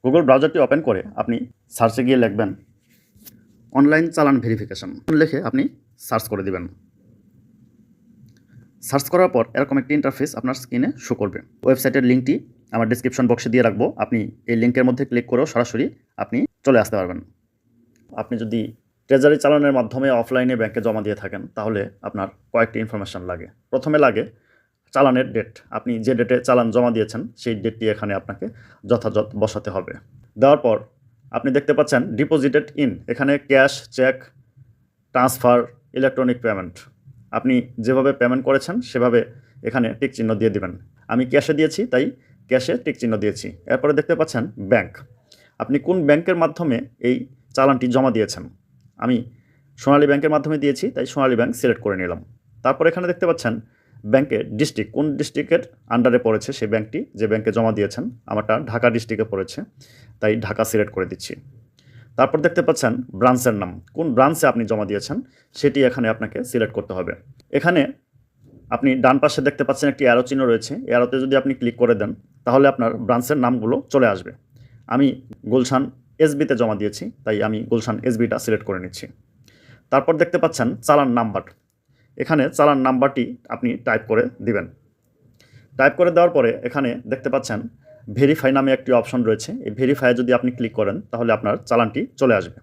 Google ব্রাউজারটি open করে আপনি সার্চে গিয়ে লিখবেন অনলাইন চালান ভেরিফিকেশন লিখে আপনি সার্চ করে দিবেন। সার্চ করার পর এরকম একটি ইন্টারফেস আপনার স্ক্রিনে শো করবে। ওয়েবসাইটের লিঙ্কটি আমার ডেসক্রিপশন বক্সে দিয়ে রাখবো, আপনি এই লিঙ্কের মধ্যে ক্লিক করেও সরাসরি আপনি চলে আসতে পারবেন। আপনি যদি ট্রেজারি চালানের মাধ্যমে অফলাইনে ব্যাংকে জমা দিয়ে থাকেন তাহলে আপনার কয়েকটি ইনফরমেশান লাগে। প্রথমে লাগে চালানের ডেট, আপনি যে ডেটে চালান জমা দিয়েছেন সেই ডেটটি এখানে আপনাকে যথাযথ বসাতে হবে। দেওয়ার পর আপনি দেখতে পাচ্ছেন ডিপোজিটেড ইন, এখানে cash, cheque, transfer, electronic payment, আপনি যেভাবে পেমেন্ট করেছেন সেভাবে এখানে টিক চিহ্ন দিয়ে দিবেন। আমি ক্যাশে দিয়েছি তাই ক্যাশে টিক চিহ্ন দিয়েছি। এরপরে দেখতে পাচ্ছেন ব্যাংক, আপনি কোন ব্যাংকের মাধ্যমে এই চালানটি জমা দিয়েছেন। আমি সোনালী ব্যাংকের মাধ্যমে দিয়েছি তাই সোনালী ব্যাংক সিলেক্ট করে নিলাম। তারপর এখানে দেখতে পাচ্ছেন ব্যাংকের ডিস্ট্রিক্ট, কোন ডিস্ট্রিক্টের আন্ডারে পড়েছে সেই ব্যাংকটি, যে ব্যাংকে জমা দিয়েছেন। আমারটা ঢাকা ডিস্ট্রিক্টে পড়েছে তাই ঢাকা সিলেক্ট করে দিচ্ছি। তারপর দেখতে পাচ্ছেন ব্রাঞ্চের নাম, কোন ব্রাঞ্চে আপনি জমা দিয়েছেন সেটি এখানে আপনাকে সিলেক্ট করতে হবে। এখানে আপনি ডান পাশে দেখতে পাচ্ছেন একটি অ্যারো চিহ্ন রয়েছে, অ্যারোতে যদি আপনি ক্লিক করে দেন তাহলে আপনার ব্রাঞ্চের নামগুলো চলে আসবে। আমি গুলশান এসবিতে জমা দিয়েছি তাই আমি গুলশান এসবিটা সিলেক্ট করে নিচ্ছি। তারপর দেখতে পাচ্ছেন চালান নাম্বার, এখানে চালান নাম্বারটি আপনি টাইপ করে দিবেন। টাইপ করে দেওয়ার পরে এখানে দেখতে পাচ্ছেন ভেরিফাই নামে একটি অপশন রয়েছে, এই ভেরিফাইয়ে যদি আপনি ক্লিক করেন তাহলে আপনার চালানটি চলে আসবে।